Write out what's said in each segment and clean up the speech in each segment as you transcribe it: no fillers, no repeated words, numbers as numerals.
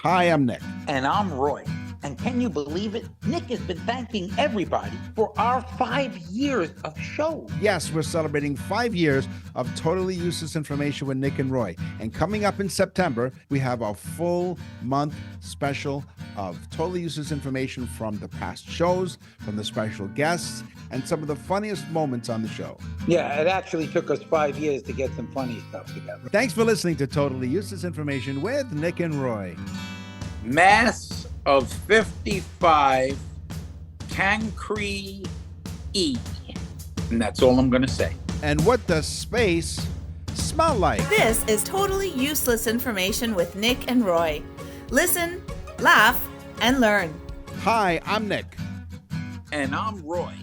Hi, I'm Nick. And I'm Roy. And can you believe it? Nick has been thanking everybody for our 5 years of shows. Yes, we're celebrating 5 years of totally useless information with Nick and Roy. And coming up in September, we have a full month special of totally useless information from the past shows, from the special guests, and some of the funniest moments on the show. Yeah, it actually took us 5 years to get some funny stuff together. Thanks for listening to Totally Useless Information with Nick and Roy. Mass of 55 Cancri E. And that's all I'm going to say. And what does space smell like? This is Totally Useless Information with Nick and Roy. Listen, laugh, and learn. Hi, I'm Nick. And I'm Roy.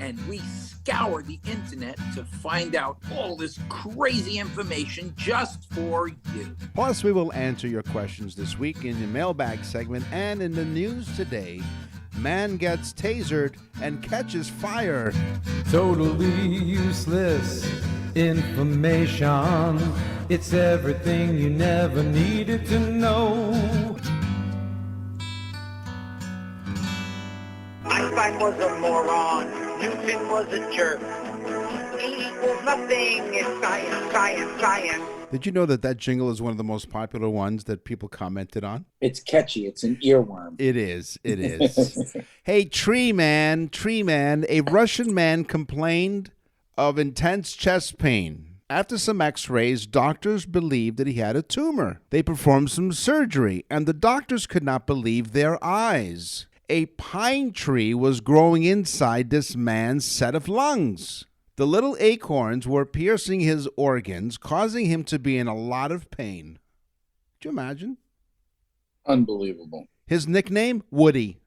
And we scour the internet to find out all this crazy information just for you. Plus, we will answer your questions this week in the mailbag segment and in the news today. Man gets tasered and catches fire. Totally useless information. It's everything you never needed to know. Einstein was a moron. Newton was a jerk. E equals nothing. It's science, science, science. Did you know that jingle is one of the most popular ones that people commented on? It's catchy. It's an earworm. It is. It is. Hey, Tree Man, a Russian man complained of intense chest pain. After some x-rays, doctors believed that he had a tumor. They performed some surgery, and the doctors could not believe their eyes. A pine tree was growing inside this man's set of lungs. The little acorns were piercing his organs, causing him to be in a lot of pain. Could you imagine? Unbelievable. His nickname, Woody.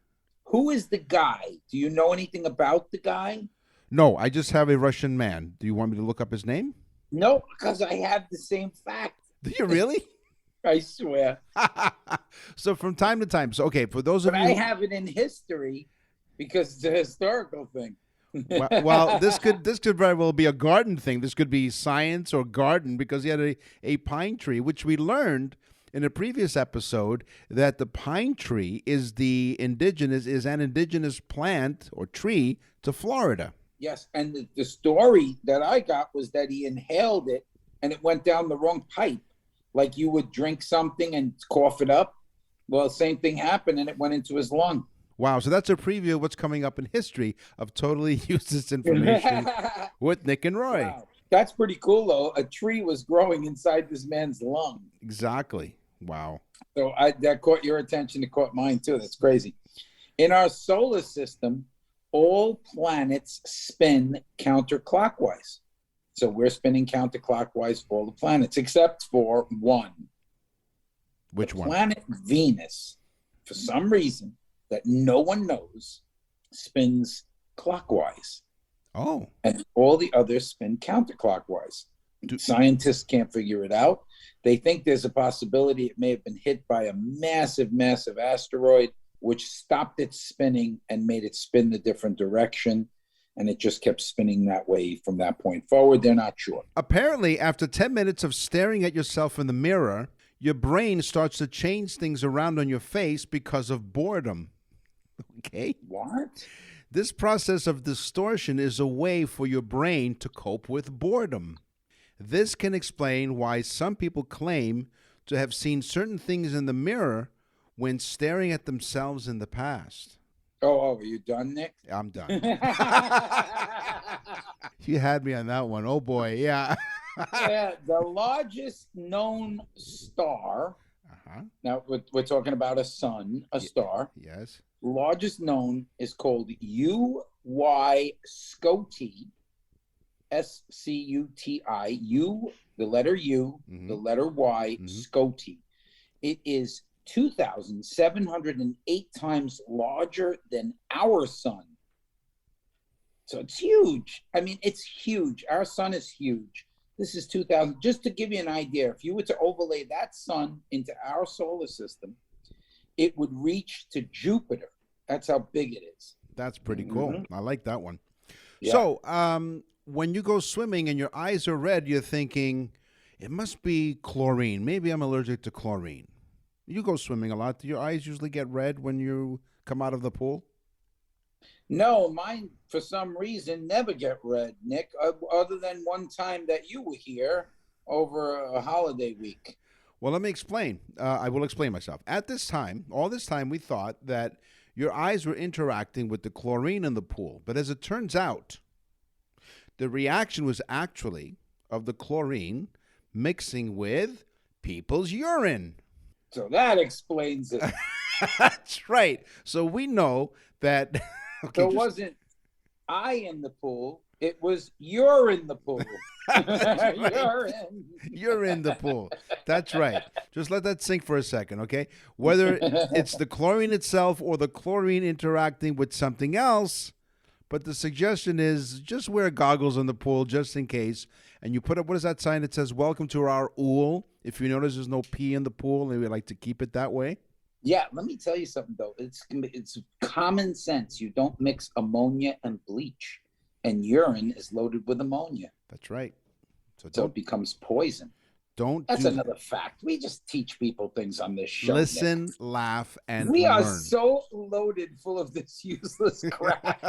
Who is the guy? Do you know anything about the guy? No, I just have a Russian man. Do you want me to look up his name? No, because I have the same fact. Do you really? I swear. So from time to time. So, okay, for those of But you... I have it in history because it's a historical thing. well, this could very well be a garden thing. This could be science or garden because he had a pine tree, which we learned in a previous episode that the pine tree is an indigenous plant or tree to Florida. Yes, and the story that I got was that he inhaled it and it went down the wrong pipe. Like you would drink something and cough it up. Well, same thing happened and it went into his lung. Wow, so that's a preview of what's coming up in history of totally useless information with Nick and Roy. Wow. That's pretty cool, though. A tree was growing inside this man's lung. Exactly. Wow. So that caught your attention. It caught mine, too. That's crazy. In our solar system, all planets spin counterclockwise. So we're spinning counterclockwise for all the planets, except for one. Which one? Planet Venus, for some reason that no one knows, spins clockwise. Oh. And all the others spin counterclockwise. Scientists can't figure it out. They think there's a possibility it may have been hit by a massive, massive asteroid, which stopped it spinning and made it spin the different direction. And it just kept spinning that way from that point forward. They're not sure. Apparently, after 10 minutes of staring at yourself in the mirror, your brain starts to change things around on your face because of boredom. Okay? What? This process of distortion is a way for your brain to cope with boredom. This can explain why some people claim to have seen certain things in the mirror when staring at themselves in the past. Oh, are you done, Nick? I'm done. You had me on that one. Oh, boy. Yeah. Yeah, the largest known star. Now, we're talking about a sun, a star. Yes. Largest known is called UY Scuti, Scuti, U, the letter U, the letter Y, Scuti. It is 2,708 times larger than our sun. So it's huge. I mean, it's huge. Our sun is huge. This is 2,000. Just to give you an idea, if you were to overlay that sun into our solar system, it would reach to Jupiter. That's how big it is. That's pretty cool. I like that one. Yeah. So when you go swimming and your eyes are red, you're thinking, it must be chlorine. Maybe I'm allergic to chlorine. You go swimming a lot. Do your eyes usually get red when you come out of the pool? No, mine for some reason never get red, Nick. Other than one time that you were here over a holiday week. Well, let me explain. I will explain myself. At this time, all this time, we thought that your eyes were interacting with the chlorine in the pool. But as it turns out, the reaction was actually of the chlorine mixing with people's urine. So that explains it. That's right. So we know that. Okay, So it wasn't I in the pool. It was you're in the pool. That's right. You're in. You're in the pool. That's right. Just let that sink for a second, okay? Whether it's the chlorine itself or the chlorine interacting with something else, but the suggestion is just wear goggles in the pool just in case. And you put up, what is that sign that says, welcome to our ool? If you notice there's no pee in the pool, and we like to keep it that way. Yeah, let me tell you something, though. It's common sense. You don't mix ammonia and bleach. And urine is loaded with ammonia. That's right. So it becomes poison. That's another fact. We just teach people things on this show. Listen, Nick. laugh, and we learn. are so loaded full of this useless crap.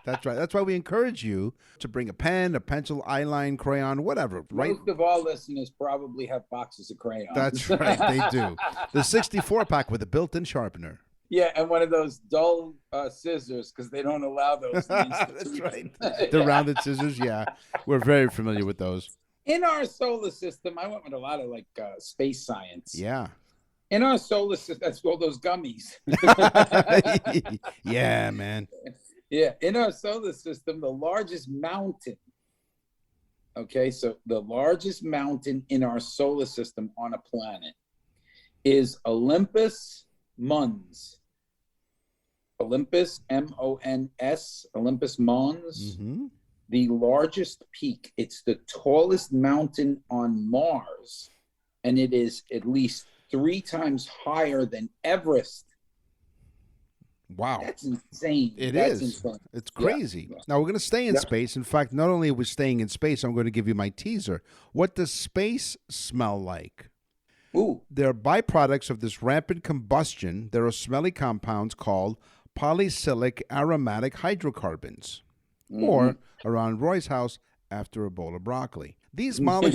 That's right. That's why we encourage you to bring a pen, a pencil, eyeline, crayon, whatever. Right? Most of our listeners probably have boxes of crayons. That's right. They do. The 64-pack with a built-in sharpener. Yeah, and one of those dull scissors because they don't allow those. That's right. The rounded scissors, yeah. We're very familiar with those. In our solar system, I went with a lot of space science. Yeah. In our solar system, that's all those gummies. Yeah, man. Yeah, in our solar system, the largest mountain. Okay, so the largest mountain in our solar system on a planet is Olympus Mons. Olympus, M-O-N-S, Olympus Mons. Mm-hmm. The largest peak. It's the tallest mountain on Mars, and it is at least 3 times higher than Everest. Wow. That's insane. That's insane. It's crazy. Yeah. Now, we're going to stay in space. In fact, not only are we staying in space, I'm going to give you my teaser. What does space smell like? Ooh. There are byproducts of this rampant combustion. There are smelly compounds called polycyclic aromatic hydrocarbons. Mm-hmm. Or around Roy's house after a bowl of broccoli. These molecules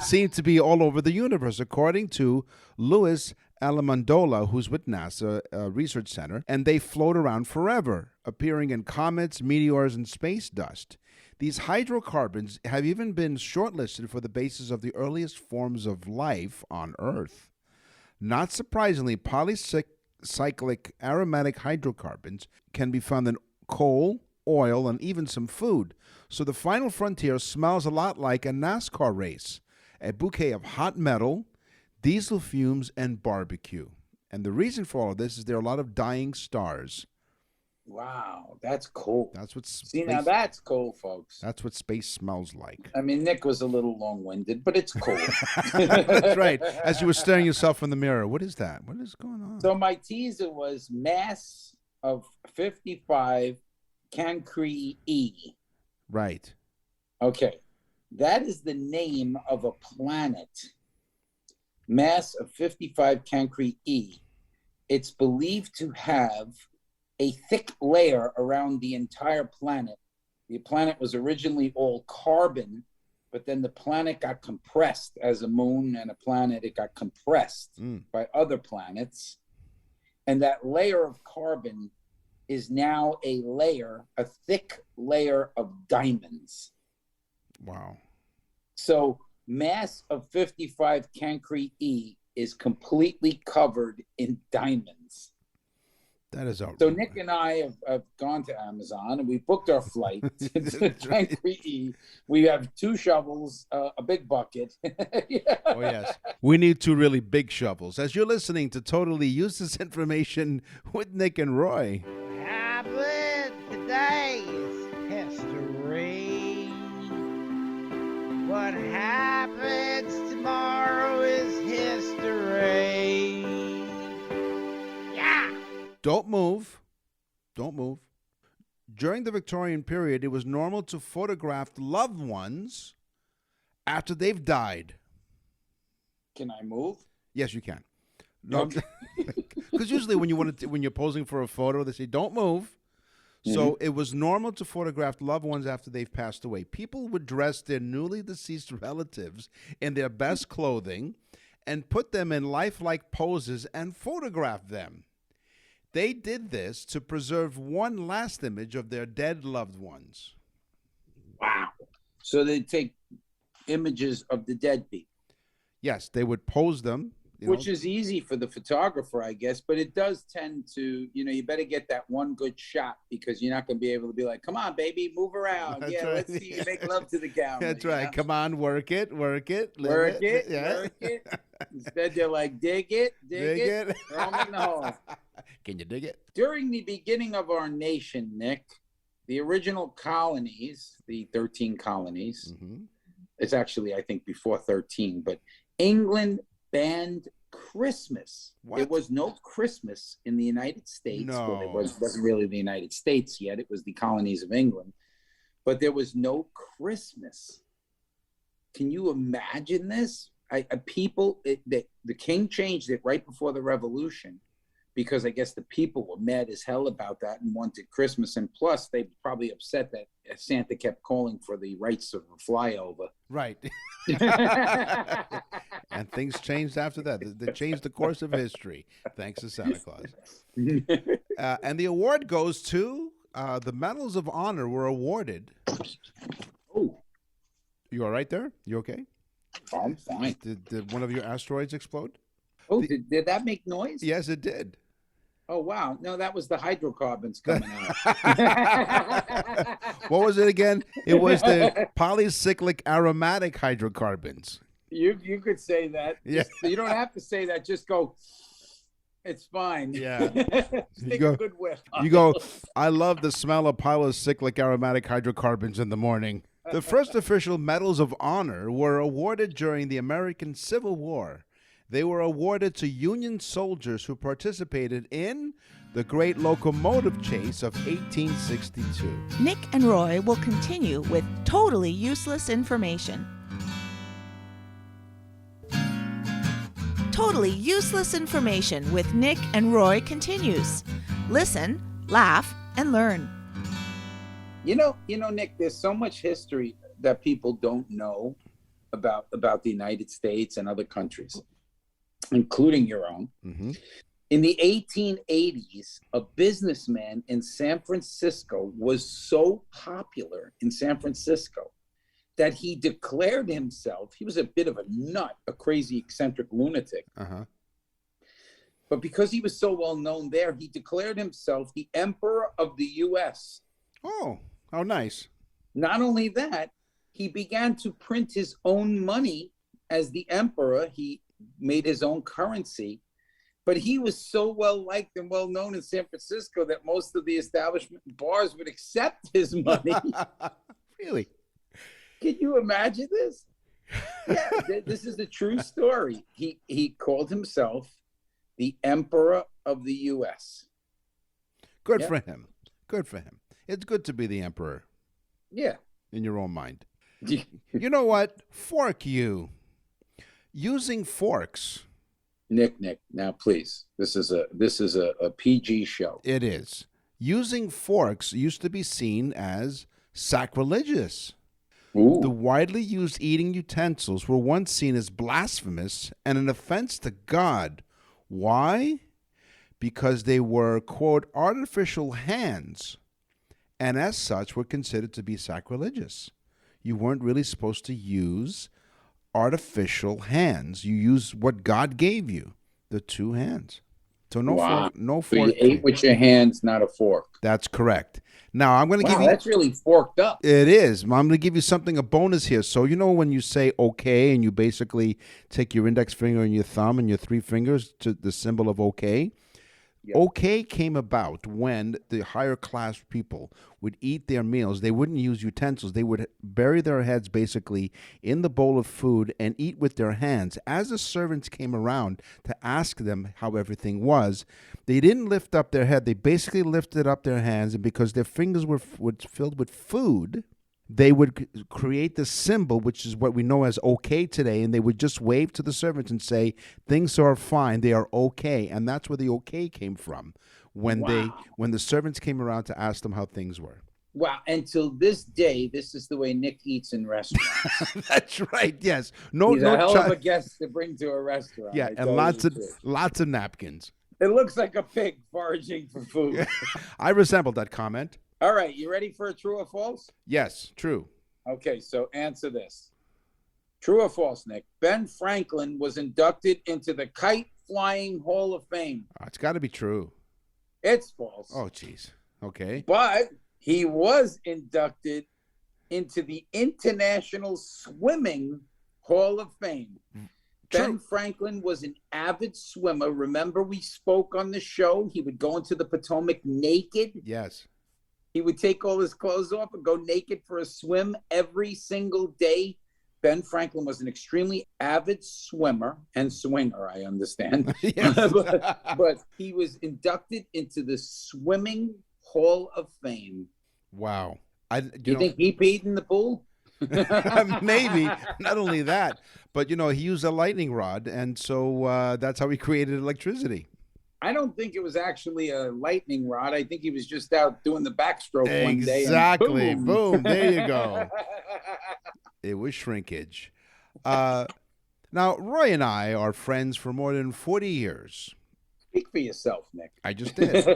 seem to be all over the universe, according to Louis Alamandola, who's with NASA Research Center, and they float around forever, appearing in comets, meteors, and space dust. These hydrocarbons have even been shortlisted for the basis of the earliest forms of life on Earth. Not surprisingly, polycyclic aromatic hydrocarbons can be found in coal, oil, and even some food. So the final frontier smells a lot like a NASCAR race, a bouquet of hot metal, diesel fumes, and barbecue. And the reason for all of this is there are a lot of dying stars. Wow, that's cool. That's what now that's cool, folks. That's what space smells like. I mean, Nick was a little long-winded, but it's cool. That's right. As you were staring yourself in the mirror, what is that? What is going on? So my teaser was mass of 55 Cancri E. Right. Okay. That is the name of a planet. Mass of 55 Cancri E. It's believed to have a thick layer around the entire planet. The planet was originally all carbon, but then the planet got compressed as a moon and a planet. It got compressed by other planets. And that layer of carbon is now a thick layer of diamonds. Wow. So mass of 55 Cancri E is completely covered in diamonds. That is outrageous. So Nick and I have gone to Amazon and we booked our flight to Cancri E. We have 2 shovels, a big bucket. Yeah. Oh, yes. We need 2 really big shovels. As you're listening to Totally Useless Information with Nick and Roy. Today is history. What happens tomorrow is history. Yeah. Don't move. Don't move. During the Victorian period, it was normal to photograph loved ones after they've died. Can I move? Yes, you can. No, because usually when you're posing for a photo, they say don't move. So it was normal to photograph loved ones after they've passed away. People would dress their newly deceased relatives in their best clothing and put them in lifelike poses and photograph them. They did this to preserve one last image of their dead loved ones. Wow. So they take images of the dead people. Yes, they would pose them. Which is easy for the photographer, I guess, but it does tend to, you better get that one good shot because you're not going to be able to be like, come on, baby, move around. That's right. Let's see you make love to the camera. That's right. Come on, work it. Work it. Instead, they're like, dig it. Throw them in the hole. Can you dig it? During the beginning of our nation, Nick, the original colonies, the 13 colonies, it's actually, I think, before 13, but England banned Christmas. What? There was no Christmas in the United States. No. Well, it wasn't really the United States yet. It was the colonies of England. But there was no Christmas. Can you imagine this? The king changed it right before the revolution because I guess the people were mad as hell about that and wanted Christmas. And plus, they were probably upset that Santa kept calling for the rights of a flyover. Right. And things changed after that. They changed the course of history, thanks to Santa Claus. And the award goes to the Medals of Honor were awarded. Oh. You all right there? You okay? I'm fine. Did one of your asteroids explode? Oh, did that make noise? Yes, it did. Oh, wow. No, that was the hydrocarbons coming out. What was it again? It was the polycyclic aromatic hydrocarbons. You could say that. Yeah. You don't have to say that. Just go, it's fine. Yeah. Take a good whiff. You go, I love the smell of polycyclic aromatic hydrocarbons in the morning. The first official Medals of Honor were awarded during the American Civil War. They were awarded to Union soldiers who participated in the Great Locomotive Chase of 1862. Nick and Roy will continue with totally useless information. Totally useless information with Nick and Roy continues. Listen, laugh, and learn. You know, Nick, there's so much history that people don't know about the United States and other countries, including your own. In the 1880s, a businessman in San Francisco was so popular in San Francisco that he declared himself, he was a bit of a nut, a crazy eccentric lunatic. But because he was so well known there, he declared himself the Emperor of the U.S. Oh, how nice. Not only that, he began to print his own money as the emperor. He made his own currency, but he was so well liked and well known in San Francisco that most of the establishment bars would accept his money. Really? Can you imagine this? Yeah, this is a true story. He called himself the Emperor of the U.S. Good for him. Good for him. It's good to be the emperor. Yeah. In your own mind. You know what? Fork you. Using forks. Nick, now please. This is a PG show. It is. Using forks used to be seen as sacrilegious. Ooh. The widely used eating utensils were once seen as blasphemous and an offense to God. Why? Because they were, quote, artificial hands, and as such were considered to be sacrilegious. You weren't really supposed to use artificial hands. You use what God gave you, the two hands. So no fork. No so fork. You ate with your hands, not a fork. That's correct. Now I'm going to give you. That's really forked up. It is. I'm going to give you something, a bonus here. So you know when you say okay, and you basically take your index finger and your thumb and your three fingers to the symbol of okay. Yep. Okay came about when the higher class people would eat their meals. They wouldn't use utensils. They would bury their heads basically in the bowl of food and eat with their hands. As the servants came around to ask them how everything was, they didn't lift up their head. They basically lifted up their hands, and because their fingers were filled with food, they would create the symbol, which is what we know as okay today, and they would just wave to the servants and say, things are fine, they are okay. And that's where the okay came from, when the servants came around to ask them how things were. Wow. Until this day, this is the way Nick eats in restaurants. That's right, yes. He's a hell of a guest to bring to a restaurant. Yeah, and lots of napkins. It looks like a pig foraging for food. I resembled that comment. All right, you ready for a true or false? Yes, true. Okay, so answer this. True or false, Nick? Ben Franklin was inducted into the Kite Flying Hall of Fame. It's got to be true. It's false. Oh, jeez. Okay. But he was inducted into the International Swimming Hall of Fame. True. Ben Franklin was an avid swimmer. Remember, we spoke on the show. He would go into the Potomac naked. Yes. He would take all his clothes off and go naked for a swim every single day. Ben Franklin was an extremely avid swimmer and swinger, I understand. Yes. but he was inducted into the Swimming Hall of Fame. Wow. Do you think he peed in the pool? Maybe. Not only that, but, he used a lightning rod, and so that's how he created electricity. I don't think it was actually a lightning rod. I think he was just out doing the backstroke one day. Exactly. Boom. There you go. It was shrinkage. Now, Roy and I are friends for more than 40 years. Speak for yourself, Nick. I just did.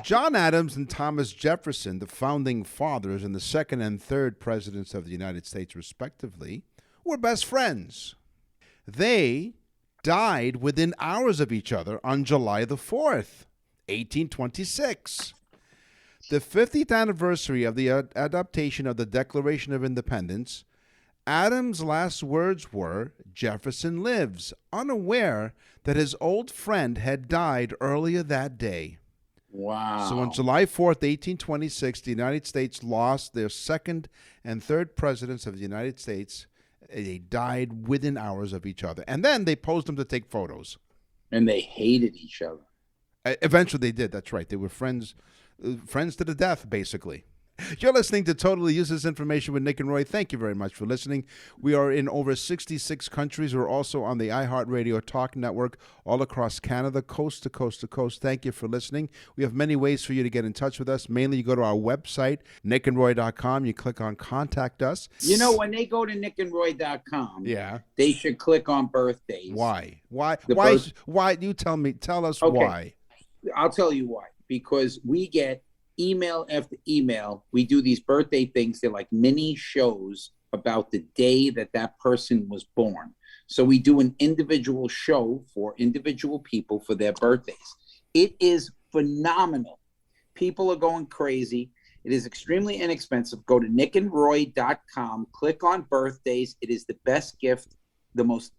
John Adams and Thomas Jefferson, the founding fathers and the second and third presidents of the United States, respectively, were best friends. They died within hours of each other on July the 4th, 1826. The 50th anniversary of the adoption of the Declaration of Independence, Adams' last words were, "Jefferson lives," unaware that his old friend had died earlier that day. Wow. So on July 4th, 1826, the United States lost their second and third presidents of the United States. They died within hours of each other. And then they posed them to take photos. And they hated each other. Eventually they did. That's right. They were friends to the death, basically. You're listening to Totally Useless Information with Nick and Roy. Thank you very much for listening. We are in over 66 countries. We're also on the iHeartRadio Talk Network all across Canada, coast to coast to coast. Thank you for listening. We have many ways for you to get in touch with us. Mainly, you go to our website, nickandroy.com. You click on Contact Us. When they go to nickandroy.com, they should click on birthdays. Why? Why? You tell us why. I'll tell you why. Because we get email after email. We do these birthday things. They're like mini shows about the day that person was born. So we do an individual show for individual people for their birthdays. It is phenomenal. People are going crazy. It is extremely inexpensive. Go to nickandroy.com, click on birthdays. It is the best gift, the most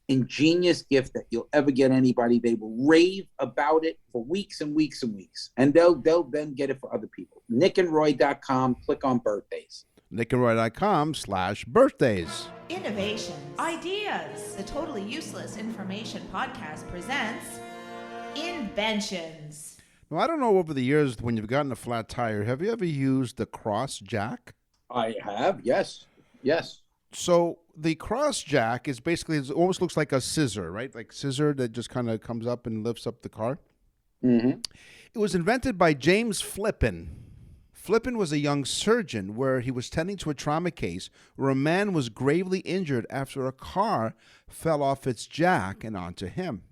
ingenious gift that you'll ever get anybody. They will rave about it for weeks and weeks and weeks, and they'll then get it for other people. nickandroy.com, click on birthdays. nickandroy.com/birthdays. Innovations, ideas. The Totally Useless Information Podcast presents Inventions. Now, I don't know, over the years when you've gotten a flat tire, have you ever used the cross jack? I have, yes. So the cross jack is basically, it almost looks like a scissor, right? Like scissor that just kind of comes up and lifts up the car. Mm-hmm. It was invented by James Flippin. Flippin was a young surgeon where he was tending to a trauma case where a man was gravely injured after a car fell off its jack and onto him.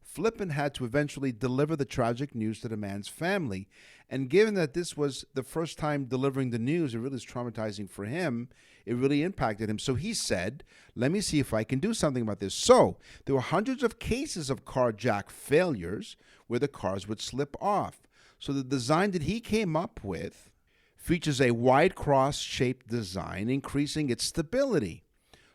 Flippin had to eventually deliver the tragic news to the man's family. And given that this was the first time delivering the news, it really is traumatizing for him. It really impacted him. So he said, let me see if I can do something about this. So there were hundreds of cases of car jack failures where the cars would slip off. So the design that he came up with features a wide cross-shaped design, increasing its stability.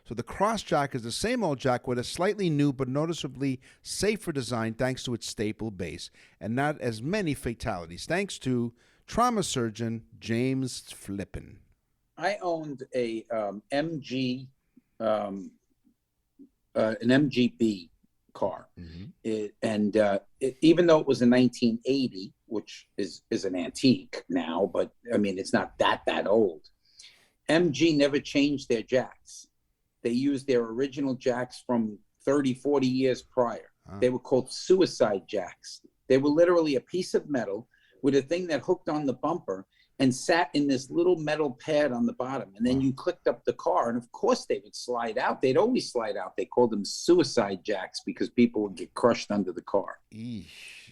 So the cross jack is the same old jack with a slightly new but noticeably safer design thanks to its staple base and not as many fatalities, thanks to trauma surgeon James Flippin. I owned a MGB car, even though it was a 1980, which is an antique now, but I mean it's not that old. MG never changed their jacks. They used their original jacks from 30, 40 years prior. They were called suicide jacks. They were literally a piece of metal with a thing that hooked on the bumper and sat in this little metal pad on the bottom. And then you clicked up the car, and of course they would slide out. They'd always slide out. They called them suicide jacks because people would get crushed under the car. Eesh.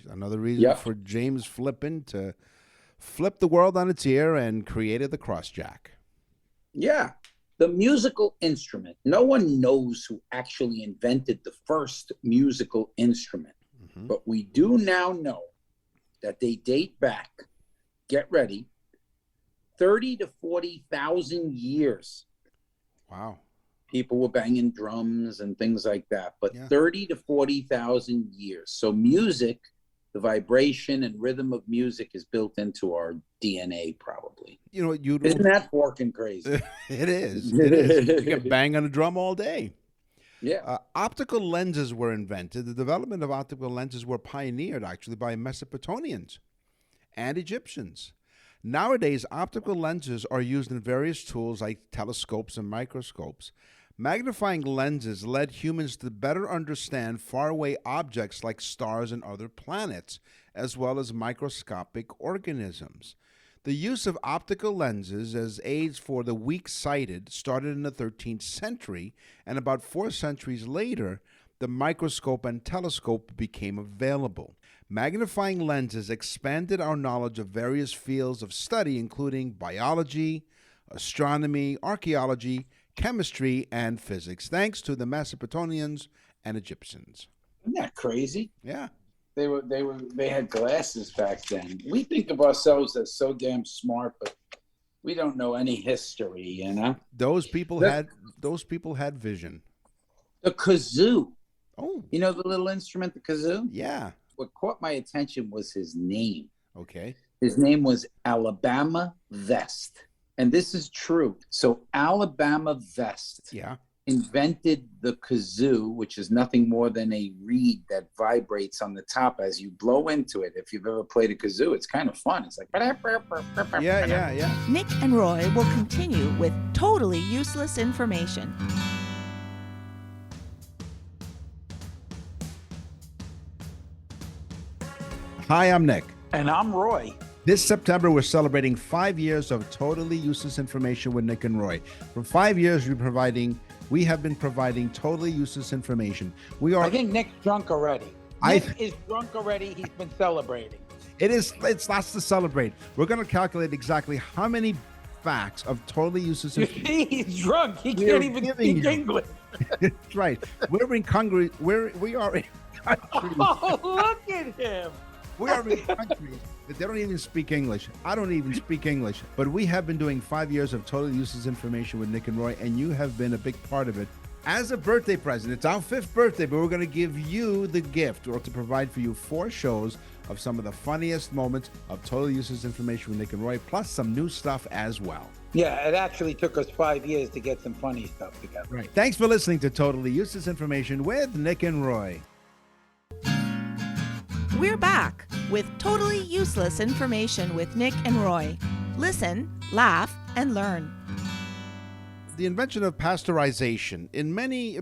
Another reason for James Flippin to flip the world on its ear and created the cross jack. Yeah. The musical instrument. No one knows who actually invented the first musical instrument. But we do now know that they date back, get ready, 30 to 40,000 years. Wow. People were banging drums and things like that, but 30 to 40,000 years. So music, the vibration and rhythm of music is built into our DNA probably. You know, isn't that forking crazy? It is. It is. You can bang on a drum all day. Yeah. Optical lenses were invented. The development of optical lenses were pioneered actually by Mesopotamians and Egyptians. Nowadays, optical lenses are used in various tools like telescopes and microscopes. Magnifying lenses led humans to better understand faraway objects like stars and other planets, as well as microscopic organisms. The use of optical lenses as aids for the weak-sighted started in the 13th century, and about 4 centuries later, the microscope and telescope became available. Magnifying lenses expanded our knowledge of various fields of study, including biology, astronomy, archaeology, chemistry, and physics, thanks to the Mesopotamians and Egyptians. Isn't that crazy? Yeah. They had glasses back then. We think of ourselves as so damn smart, but we don't know any history, you know? Those people had vision. The kazoo. Oh. You know the little instrument, the kazoo? Yeah. What caught my attention was his name. Okay. His name was Alabama Vest. And this is true. So Alabama Vest invented the kazoo, which is nothing more than a reed that vibrates on the top as you blow into it. If you've ever played a kazoo, it's kind of fun. It's like... Yeah. Nick and Roy will continue with totally useless information. Hi, I'm Nick. And I'm Roy. This September, we're celebrating 5 years of totally useless information with Nick and Roy. For 5 years, we have been providing totally useless information. I think Nick's drunk already. Nick is drunk already. He's been celebrating. It's lots to celebrate. We're going to calculate exactly how many facts of totally useless information. He's drunk. He can't even speak English. That's right. We are in countries. Oh, look at him. We are in countries that they don't even speak English. I don't even speak English. But we have been doing 5 years of totally useless information with Nick and Roy, and you have been a big part of it. As a birthday present, it's our 5th birthday, but we're going to give you the gift, or to provide for you 4 shows of some of the funniest moments of totally useless information with Nick and Roy, plus some new stuff as well. Yeah, it actually took us 5 years to get some funny stuff together. Right. Thanks for listening to Totally Useless Information with Nick and Roy. We're back with totally useless information with Nick and Roy. Listen, laugh, and learn. The invention of pasteurization. It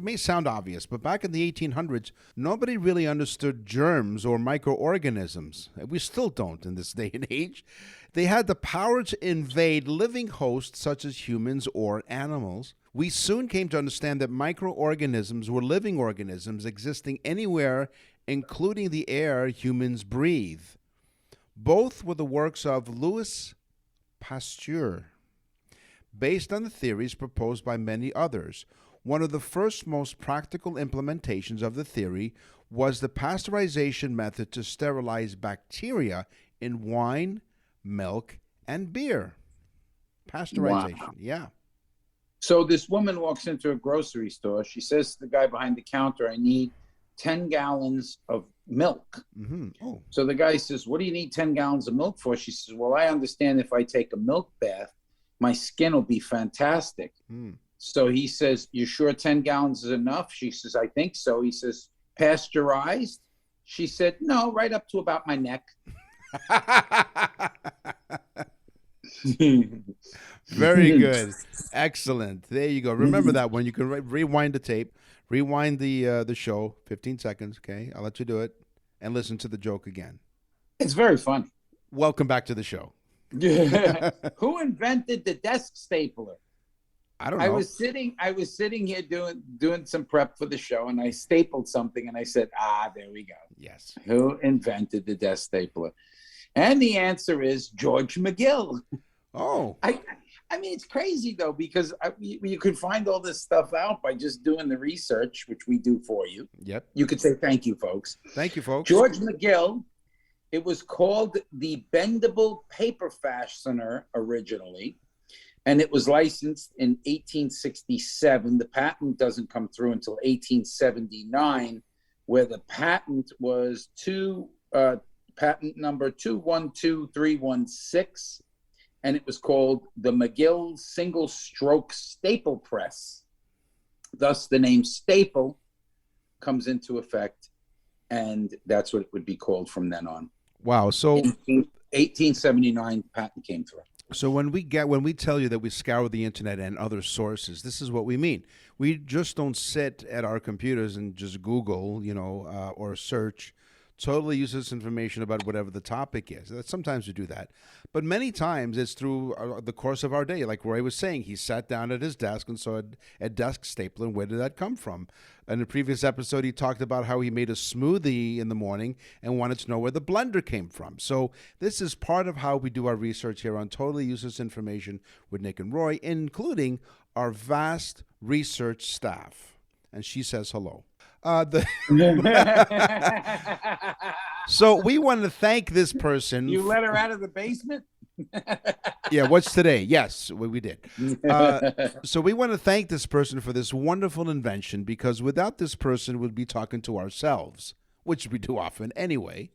may sound obvious, but back in the 1800s, nobody really understood germs or microorganisms. We still don't in this day and age. They had the power to invade living hosts such as humans or animals. We soon came to understand that microorganisms were living organisms existing anywhere, including the air humans breathe. Both were the works of Louis Pasteur, based on the theories proposed by many others. One of the first most practical implementations of the theory was the pasteurization method to sterilize bacteria in wine, milk, and beer. Pasteurization, Wow. Yeah. So this woman walks into a grocery store. She says to the guy behind the counter, I need 10 gallons of milk. Mm-hmm. Oh. So the guy says, what do you need 10 gallons of milk for? She says, well, I understand if I take a milk bath, my skin will be fantastic. Mm. So he says, you sure 10 gallons is enough? She says, I think so. He says, pasteurized? She said, no, right up to about my neck. Very good. Excellent. There you go. Remember that one. You can rewind the tape, rewind the show, 15 seconds. Okay, I'll let you do it, and listen to the joke again. It's very funny. Welcome back to the show. Who invented the desk stapler? I don't know. I was sitting here doing some prep for the show, and I stapled something, and I said, there we go. Yes. Who invented the desk stapler? And the answer is George McGill. Oh. I mean, it's crazy, though, because you could find all this stuff out by just doing the research, which we do for you. Yep. You could say thank you, folks. Thank you, folks. George McGill, it was called the Bendable Paper Fastener originally, and it was licensed in 1867. The patent doesn't come through until 1879, where the patent was patent number 212316. And it was called the McGill Single Stroke Staple Press. Thus, the name staple comes into effect, and that's what it would be called from then on. Wow. So 1879 patent came through. So when we tell you that we scour the internet and other sources, this is what we mean. We just don't sit at our computers and just Google, or search totally useless information about whatever the topic is. Sometimes we do that. But many times it's through the course of our day. Like Roy was saying, he sat down at his desk and saw a desk stapler, and where did that come from? In the previous episode, he talked about how he made a smoothie in the morning and wanted to know where the blender came from. So this is part of how we do our research here on Totally Useless Information with Nick and Roy, including our vast research staff. And she says hello. So we want to thank this person. You let her out of the basement? Yeah, what's today? Yes, we did. So we want to thank this person for this wonderful invention, because without this person, we'd be talking to ourselves, which we do often anyway.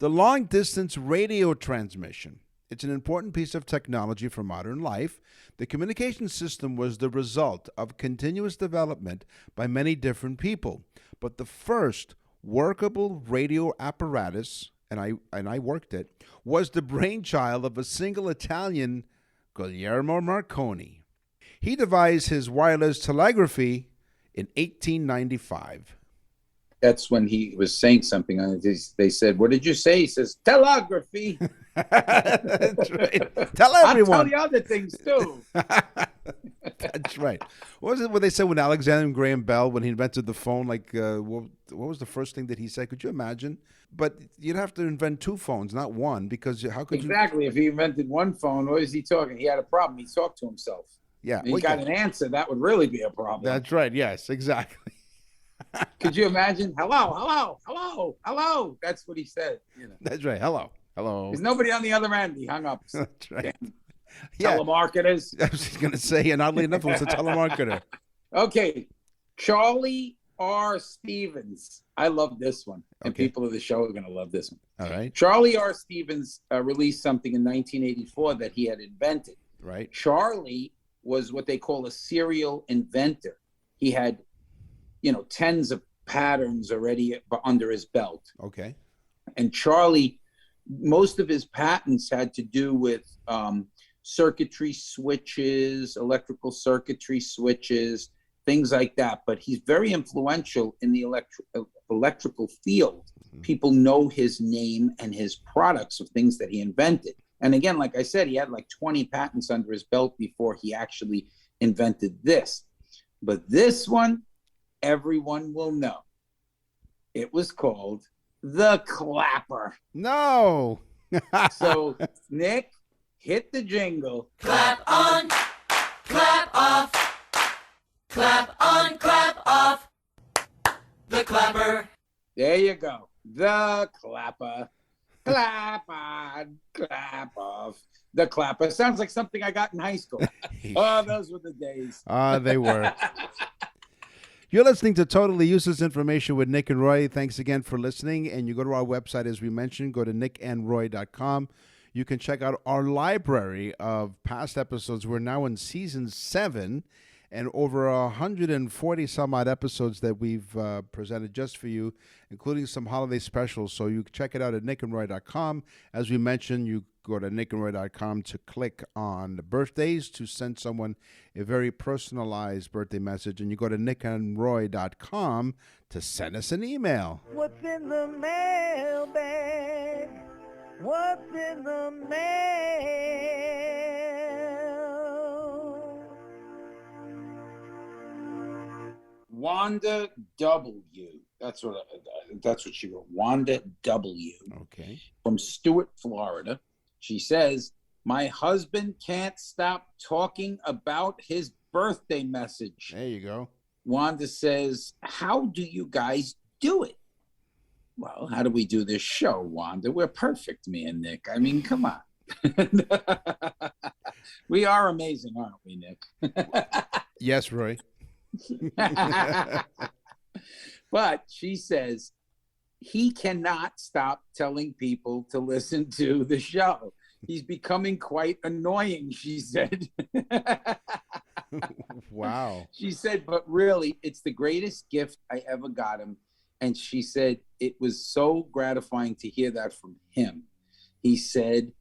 The long-distance radio transmission. It's an important piece of technology for modern life. The communication system was the result of continuous development by many different people. But the first workable radio apparatus, and I worked it, was the brainchild of a single Italian, Guglielmo Marconi. He devised his wireless telegraphy in 1895. That's when he was saying something. They said, "What did you say?" He says, "Telegraphy." That's right. Tell everyone. I'll tell you other things too. That's right. What was it what they said when Alexander Graham Bell, when he invented the phone? Like, what was the first thing that he said? Could you imagine? But you'd have to invent two phones, not one, because how could exactly? If he invented one phone, what is he talking? He had a problem. He talked to himself. Yeah, he got an answer. That would really be a problem. That's right. Yes, exactly. Could you imagine? Hello, hello, hello, hello. That's what he said. That's right. Hello, hello. There's nobody on the other end. He hung up. That's right. Yeah. Telemarketers. I was just going to say, and oddly enough, it was a telemarketer. Okay. Charlie R. Stevens. I love this one. And people of the show are going to love this one. All right. Charlie R. Stevens released something in 1984 that he had invented. Right. Charlie was what they call a serial inventor. He had, tens of patterns already under his belt. Okay. And Charlie, most of his patents had to do with circuitry switches, electrical circuitry switches, things like that. But he's very influential in the electrical field. Mm-hmm. People know his name and his products of things that he invented. And again, like I said, he had like 20 patents under his belt before he actually invented this. But this one, everyone will know. It was called the clapper. No. So, Nick, hit the jingle. Clap on, clap off. Clap on, clap off. The clapper. There you go. The clapper. Clap on, clap off. The clapper. Sounds like something I got in high school. Oh, those were the days. They were. You're listening to Totally Useless Information with Nick and Roy. Thanks again for listening. And you go to our website, as we mentioned, go to nickandroy.com. You can check out our library of past episodes. We're now in season 7. and over 140 some odd episodes that we've presented just for you, including some holiday specials. So you can check it out at nickandroy.com. As we mentioned, you go to nickandroy.com to click on the birthdays to send someone a very personalized birthday message, and you go to nickandroy.com to send us an email. What's in the mailbag? What's in the mail? Wanda W. That's what she wrote. Wanda W. Okay. From Stewart, Florida. She says, "My husband can't stop talking about his birthday message." There you go. Wanda says, "How do you guys do it?" Well, how do we do this show, Wanda? We're perfect, me and Nick. I mean, come on. We are amazing, aren't we, Nick? Yes, Roy. But she says he cannot stop telling people to listen to the show. He's becoming quite annoying, she said. Wow. She said, but really, it's the greatest gift I ever got him. And she said it was so gratifying to hear that from him. He said,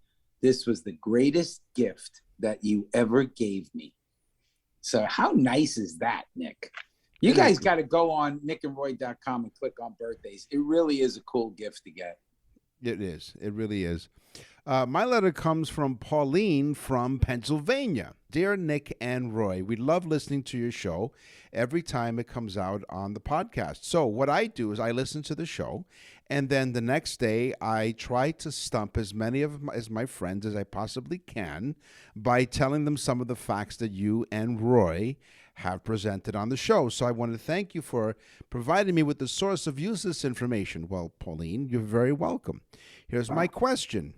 "This was the greatest gift that you ever gave me." So how nice is that, Nick? You guys got to go on nickandroy.com and click on birthdays. It really is a cool gift to get. It is. It really is. My letter comes from Pauline from Pennsylvania. Dear Nick and Roy, we love listening to your show every time it comes out on the podcast. So what I do is I listen to the show, and then the next day I try to stump as many of my friends as I possibly can by telling them some of the facts that you and Roy have presented on the show. So I want to thank you for providing me with the source of useless information. Well, Pauline, you're very welcome. Here's my question.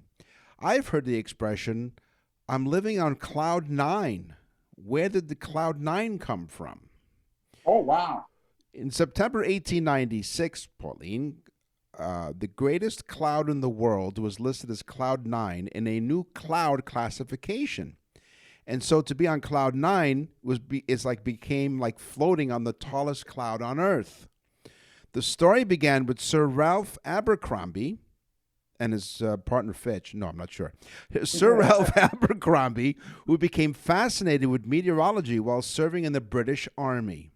I've heard the expression, "I'm living on cloud 9." Where did the cloud 9 come from? Oh, wow. In September 1896, Pauline, the greatest cloud in the world was listed as cloud 9 in a new cloud classification. And so to be on cloud 9 became like floating on the tallest cloud on Earth. The story began with Sir Ralph Abercrombie and his partner Fitch. No, I'm not sure. Sir Ralph Abercrombie, who became fascinated with meteorology while serving in the British Army.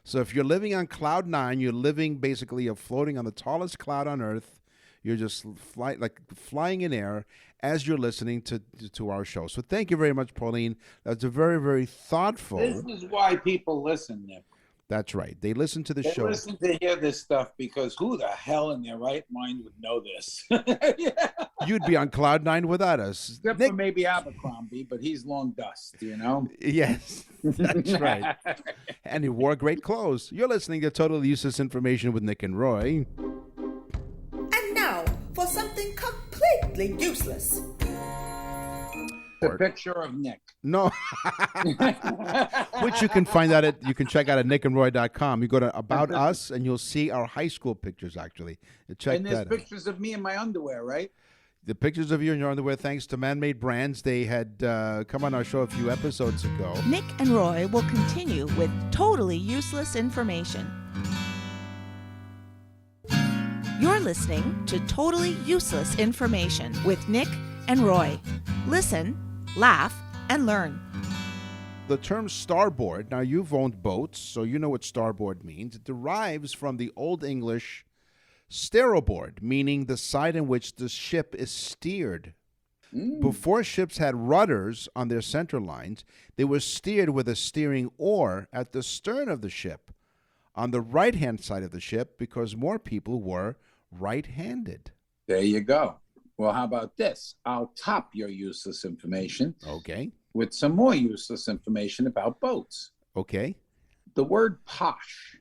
So if you're living on cloud 9, you're floating on the tallest cloud on Earth. You're just flying in air as you're listening to our show. So thank you very much, Pauline. That's a very, very thoughtful. This is why people listen, Nick. That's right. They listen to the show. They listen to hear this stuff because who the hell in their right mind would know this? Yeah. You'd be on cloud 9 without us. Except for maybe Abercrombie, but he's long dust, you know? Yes, that's right. And he wore great clothes. You're listening to Totally Useless Information with Nick and Roy. And now for something completely useless. The picture of Nick. No. Which you can check out at nickandroy.com. You go to About Us and you'll see our high school pictures, actually. Check and there's pictures of me in my underwear, right? The pictures of you in your underwear, thanks to Man-Made Brands. They had come on our show a few episodes ago. Nick and Roy will continue with totally useless information. You're listening to Totally Useless Information with Nick and Roy. Listen, laugh, and learn. The term starboard, now you've owned boats, so you know what starboard means. It derives from the Old English starboard, meaning the side in which the ship is steered. Before ships had rudders on their center lines, they were steered with a steering oar at the stern of the ship, on the right-hand side of the ship, because more people were right-handed. There you go. Well, how about this? I'll top your useless information. Okay. With some more useless information about boats. Okay. The word posh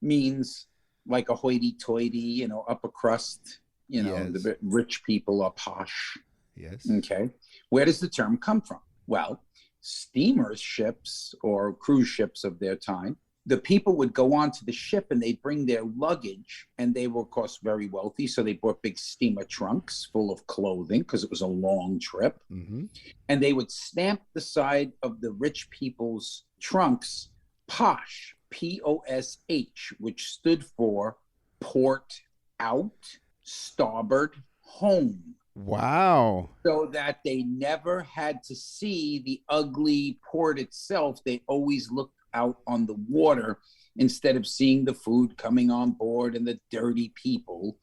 means like a hoity-toity, upper crust, Yes. The rich people are posh. Yes. Okay. Where does the term come from? Well, steamer ships or cruise ships of their time, the people would go onto the ship and they'd bring their luggage, and they were, of course, very wealthy. So they brought big steamer trunks full of clothing because it was a long trip. Mm-hmm. And they would stamp the side of the rich people's trunks posh, POSH, which stood for port out, starboard home. Wow. So that they never had to see the ugly port itself. They always looked out on the water instead of seeing the food coming on board and the dirty people.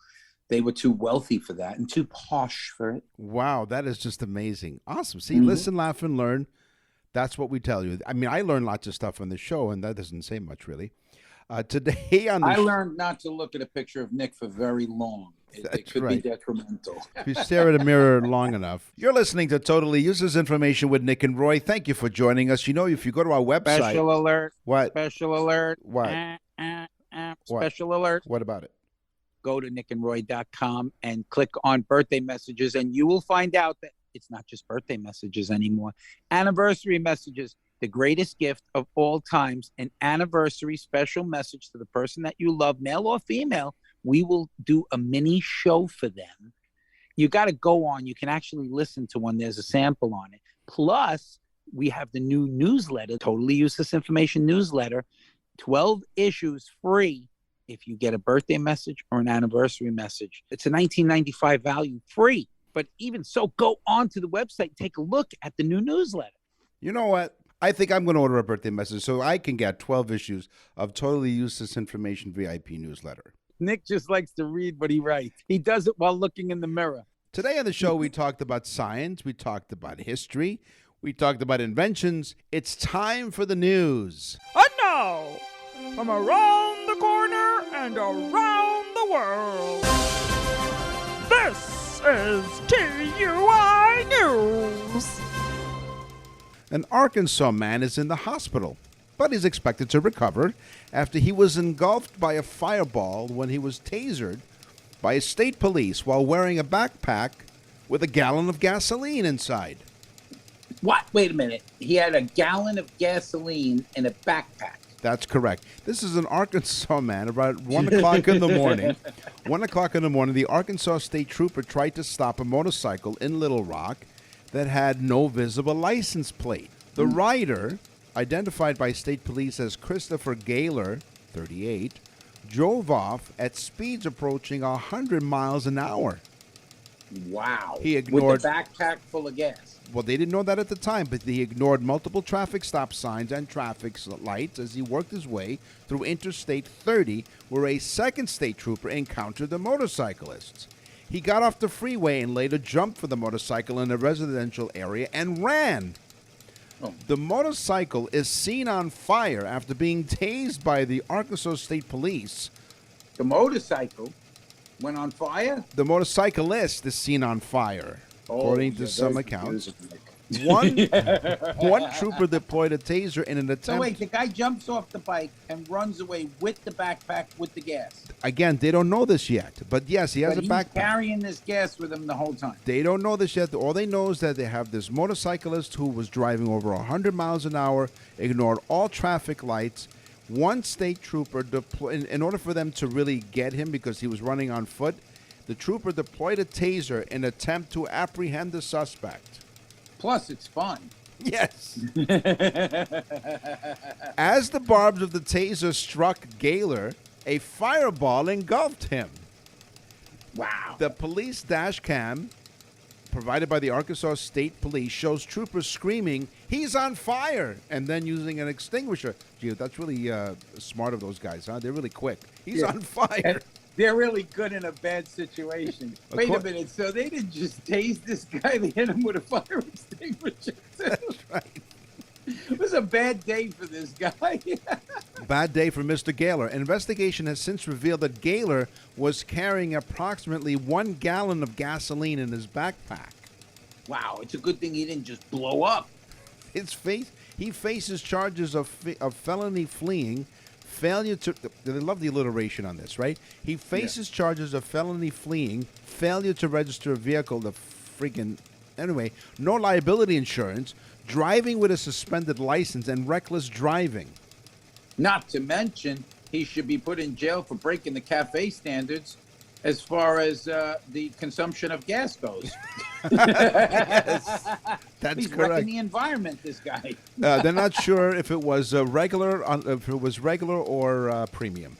They were too wealthy for that and too posh for it. Wow, that is just amazing. Awesome. See, listen, laugh, and learn. That's what we tell you. I mean, I learn lots of stuff on the show, and that doesn't say much, really. Today on the I learned not to look at a picture of Nick for very long. It could be detrimental. If you stare at a mirror long enough. You're listening to Totally Useless Information with Nick and Roy. Thank you for joining us. You know, if you go to our website. Special alert. What? Special alert. What? Special alert. What about it? Go to nickandroy.com and click on birthday messages, and you will find out that it's not just birthday messages anymore. Anniversary messages. The greatest gift of all times, an anniversary special message to the person that you love, male or female. We will do a mini show for them. You got to go on. You can actually listen to one. There's a sample on it. Plus, we have the new newsletter, Totally Useless Information newsletter, 12 issues free if you get a birthday message or an anniversary message. It's a $19.95 value, free. But even so, go on to the website, take a look at the new newsletter. You know what? I think I'm going to order a birthday message so I can get 12 issues of Totally Useless Information VIP newsletter. Nick just likes to read what he writes. He does it while looking in the mirror. Today on the show, we talked about science. We talked about history. We talked about inventions. It's time for the news. And now, from around the corner and around the world, this is TUI News. An Arkansas man is in the hospital, but he's expected to recover after he was engulfed by a fireball when he was tasered by state police while wearing a backpack with a gallon of gasoline inside. What? Wait a minute. He had a gallon of gasoline in a backpack. That's correct. This is an Arkansas man about 1 o'clock in the morning. 1 o'clock in the morning, the Arkansas state trooper tried to stop a motorcycle in Little Rock that had no visible license plate. The rider, identified by state police as Christopher Gaylor, 38, drove off at speeds approaching 100 miles an hour. Wow. He ignored... With a backpack full of gas. Well, they didn't know that at the time, but he ignored multiple traffic stop signs and traffic lights as he worked his way through Interstate 30, where a second state trooper encountered the motorcyclists. He got off the freeway and later jumped for the motorcycle in a residential area and ran. Oh. The motorcycle is seen on fire after being tased by the Arkansas State Police. The motorcycle went on fire? The motorcyclist is seen on fire, according to some accounts. One trooper deployed a taser in an attempt. So wait, the guy jumps off the bike and runs away with the backpack with the gas. Again, they don't know this yet, but yes, he has a backpack. He's carrying this gas with him the whole time. They don't know this yet. All they know is that they have this motorcyclist who was driving over 100 miles an hour, ignored all traffic lights. One state trooper deployed, in order for them to really get him because he was running on foot, the trooper deployed a taser in an attempt to apprehend the suspect. Plus, it's fun. Yes. As the barbs of the taser struck Gaylor, a fireball engulfed him. Wow. The police dash cam provided by the Arkansas State Police shows troopers screaming, "He's on fire!" and then using an extinguisher. Gee, that's really smart of those guys, huh? They're really quick. He's on fire. And they're really good in a bad situation. Wait a minute. So they didn't just tase this guy, they hit him with a fire extinguisher. That's right. It was a bad day for this guy. Bad day for Mr. Gaylor. An investigation has since revealed that Gaylor was carrying approximately 1 gallon of gasoline in his backpack. Wow, it's a good thing he didn't just blow up. He faces charges of felony fleeing, failure to... They love the alliteration on this, right? He faces charges of felony fleeing, failure to register a vehicle, anyway, no liability insurance, driving with a suspended license, and reckless driving. Not to mention, he should be put in jail for breaking the cafe standards. as far as the consumption of gas goes. Yes, that's He's correct. wrecking the environment, this guy. They're not sure if it was regular or premium.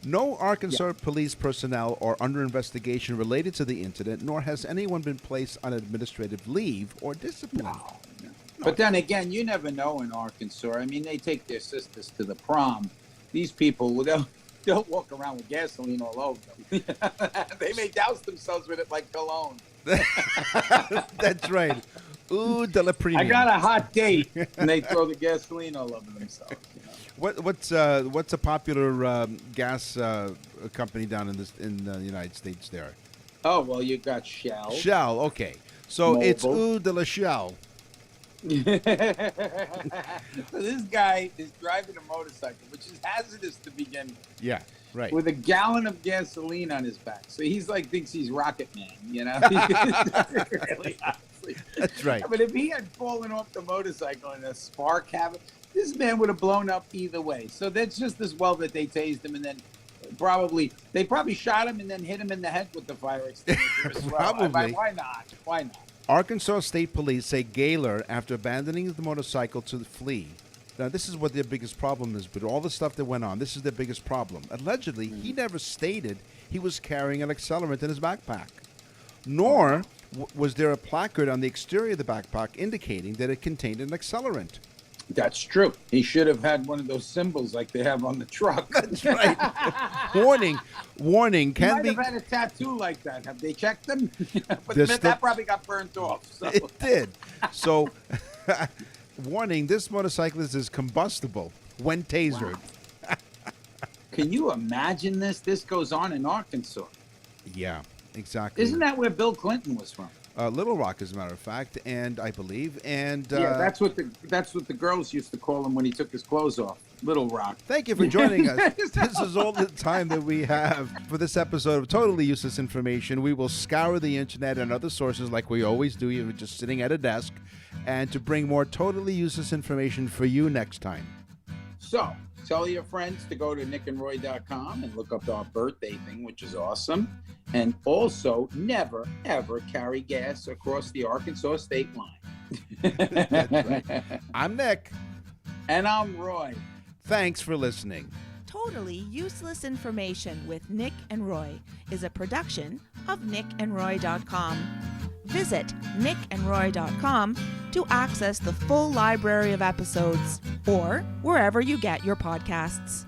No Arkansas police personnel are under investigation related to the incident, nor has anyone been placed on administrative leave or disciplined. But then again, you never know in Arkansas. I mean, they take their sisters to the prom. These people, they'll walk around with gasoline all over them. They may douse themselves with it like cologne. That's right. Ooh, de la premium. I got a hot date, and they throw the gasoline all over themselves. You know? What's a popular gas company down in the United States there? Oh, well, you got Shell. Shell, okay. So it's Mobil. Eau de la Shell. So this guy is driving a motorcycle, which is hazardous to begin with, Yeah, right. with a gallon of gasoline on his back. So he's like, thinks he's Rocket Man, you know? Really, honestly. That's right. But if he had fallen off the motorcycle and a spark happened, this man would have blown up either way. So that's just as well that they tased him and then they probably shot him and then hit him in the head with the fire extinguisher as well. Probably. Why not? Why not? Arkansas State Police say Gaylor, after abandoning the motorcycle to flee. Now, this is what their biggest problem is, but all the stuff that went on, this is their biggest problem. Allegedly, he never stated he was carrying an accelerant in his backpack, nor was there a placard on the exterior of the backpack indicating that it contained an accelerant. That's true. He should have had one of those symbols like they have on the truck. That's right. Warning, He can might be... have had a tattoo like that. Have they checked them? But There's that still- probably got burnt off. So. It did. So, warning, this motorcycle is combustible when tasered. Can you imagine this? This goes on in Arkansas. Yeah, exactly. Isn't that where Bill Clinton was from? Little Rock, as a matter of fact, and I believe, and Yeah, that's what the girls used to call him when he took his clothes off. Little Rock. Thank you for joining us. This is all the time that we have for this episode of Totally Useless Information. We will scour the internet and other sources like we always do, even just sitting at a desk, and to bring more totally useless information for you next time. So, tell your friends to go to nickandroy.com and look up our birthday thing, which is awesome. And also, never, ever carry gas across the Arkansas state line. That's right. I'm Nick. And I'm Roy. Thanks for listening. Totally Useless Information with Nick and Roy is a production of nickandroy.com. Visit nickandroy.com to access the full library of episodes or wherever you get your podcasts.